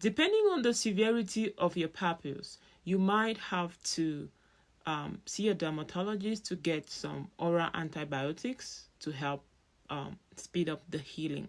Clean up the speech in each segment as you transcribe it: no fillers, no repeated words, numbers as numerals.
Depending on the severity of your papules, you might have to see a dermatologist to get some oral antibiotics to help speed up the healing.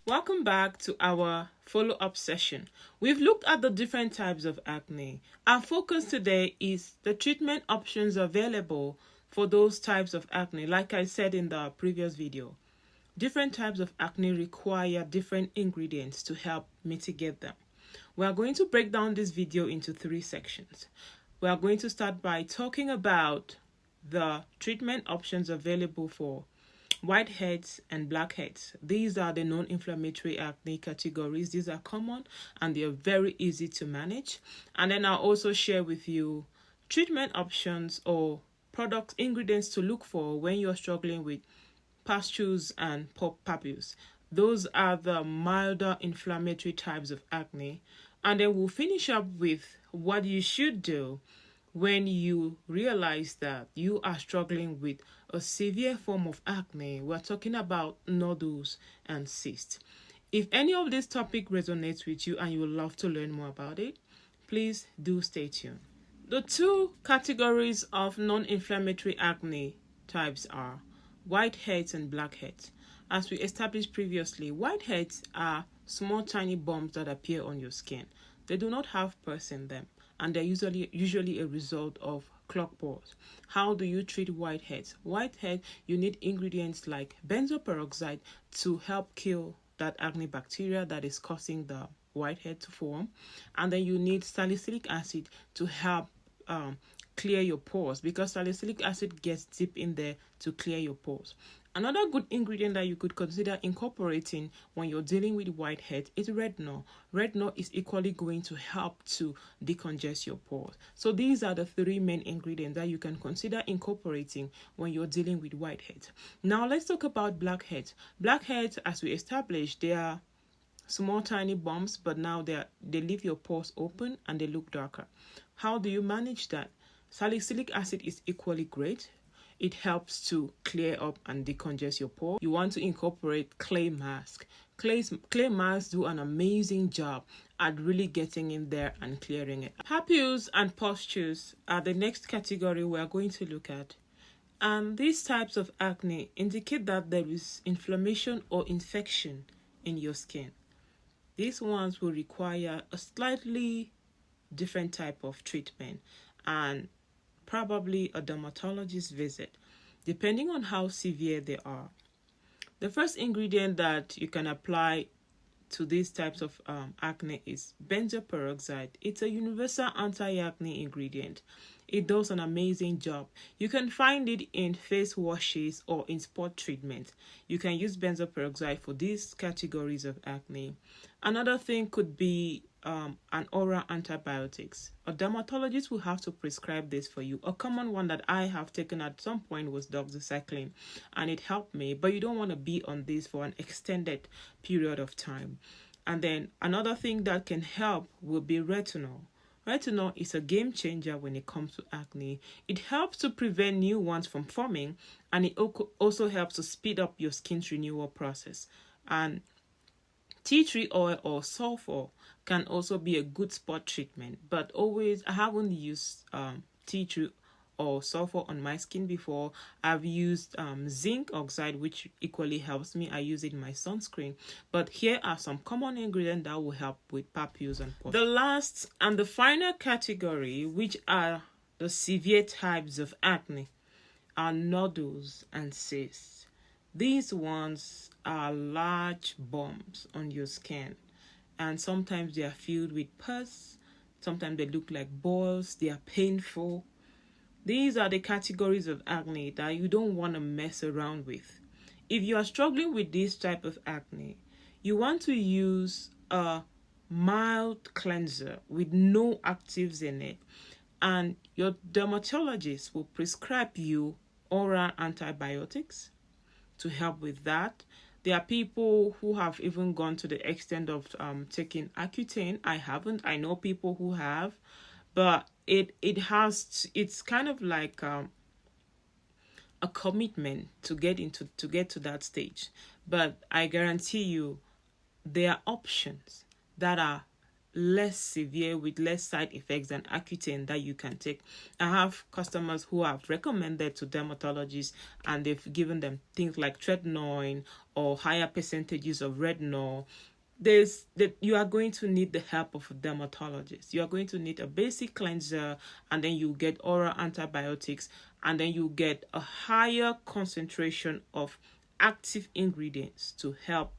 Welcome back to our follow-up session. We've looked at the different types of acne. Our focus today is the treatment options available for those types of acne. Like I said in the previous video, different types of acne require different ingredients to help mitigate them. We are going to break down this video into 3 sections. We are going to start by talking about the treatment options available for whiteheads and blackheads. These are the non-inflammatory acne categories. These are common and they are very easy to manage. And then I'll also share with you treatment options or product ingredients to look for when you're struggling with pustules and papules. Those are the milder inflammatory types of acne. And then we'll finish up with what you should do when you realize that you are struggling with a severe form of acne. We're talking about nodules and cysts. If any of this topic resonates with you and you would love to learn more about it, please do stay tuned. The 2 categories of non-inflammatory acne types are whiteheads and blackheads. As we established previously, whiteheads are small tiny bumps that appear on your skin. They do not have pus in them, and they're usually a result of clogged pores. How do you treat whiteheads? Whitehead, you need ingredients like benzoyl peroxide to help kill that acne bacteria that is causing the whitehead to form, and then you need salicylic acid to help clear your pores, because salicylic acid gets deep in there to clear your pores. Another good ingredient that you could consider incorporating when you're dealing with whitehead is retinol. Retinol is equally going to help to decongest your pores. So these are the 3 main ingredients that you can consider incorporating when you're dealing with whiteheads. Now let's talk about blackheads. Blackheads, as we established, they are small tiny bumps, but now they leave your pores open and they look darker. How do you manage that? Salicylic acid is equally great. It helps to clear up and decongest your pores. You want to incorporate clay mask. Clay masks do an amazing job at really getting in there and clearing it. Papules and pustules are the next category we are going to look at. And these types of acne indicate that there is inflammation or infection in your skin. These ones will require a slightly different type of treatment and probably a dermatologist visit, depending on how severe they are. The first ingredient that you can apply to these types of acne is benzoyl peroxide. It's a universal anti-acne ingredient. It does an amazing job. You can find it in face washes or in spot treatment. You can use benzoyl peroxide for these categories of acne. Another thing could be an oral antibiotics. A dermatologist will have to prescribe this for you. A common one that I have taken at some point was doxycycline, and it helped me, but you don't want to be on this for an extended period of time. And then another thing that can help will be retinol. Retinol is a game changer when it comes to acne. It helps to prevent new ones from forming, and it also helps to speed up your skin's renewal process. And tea tree oil or sulfur can also be a good spot treatment, but always, I haven't used tea tree or sulfur on my skin before. I've used zinc oxide, which equally helps me. I use it in my sunscreen. But here are some common ingredients that will help with papules and pustules. The last and the final category, which are the severe types of acne, are nodules and cysts. These ones are large bumps on your skin, and sometimes they are filled with pus. Sometimes they look like boils. They are painful. These are the categories of acne that you don't want to mess around with. If you are struggling with this type of acne, you want to use a mild cleanser with no actives in it, and your dermatologist will prescribe you oral antibiotics to help with that. There are people who have even gone to the extent of taking Accutane. I haven't. I know people who have, but it's kind of like a commitment to get to that stage. But I guarantee you there are options that are less severe with less side effects than Accutane that you can take. I have customers who have recommended to dermatologists and they've given them things like tretinoin or higher percentages of retinol. There's that you are going to need the help of a dermatologist. You are going to need a basic cleanser, and then you get oral antibiotics, and then you get a higher concentration of active ingredients to help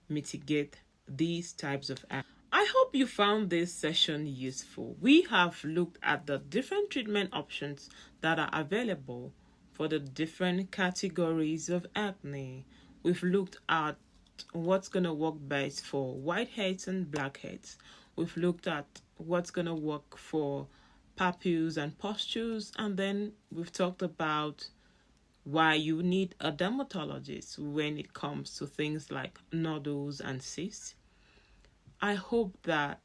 mitigate these types of acne. I hope you found this session useful. We have looked at the different treatment options that are available for the different categories of acne. We've looked at what's going to work best for whiteheads and blackheads. We've looked at what's going to work for papules and pustules, and then we've talked about why you need a dermatologist when it comes to things like nodules and cysts. I hope that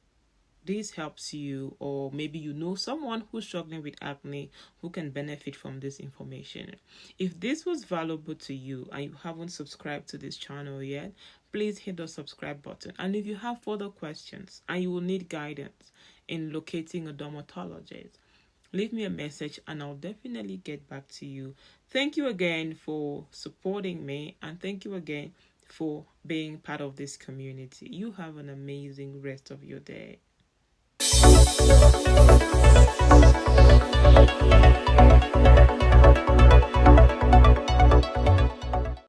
this helps you, or maybe you know someone who's struggling with acne who can benefit from this information. If this was valuable to you and you haven't subscribed to this channel yet, please hit the subscribe button. And if you have further questions and you will need guidance in locating a dermatologist, leave me a message and I'll definitely get back to you. Thank you again for supporting me, and thank you again for being part of this community. You have an amazing rest of your day.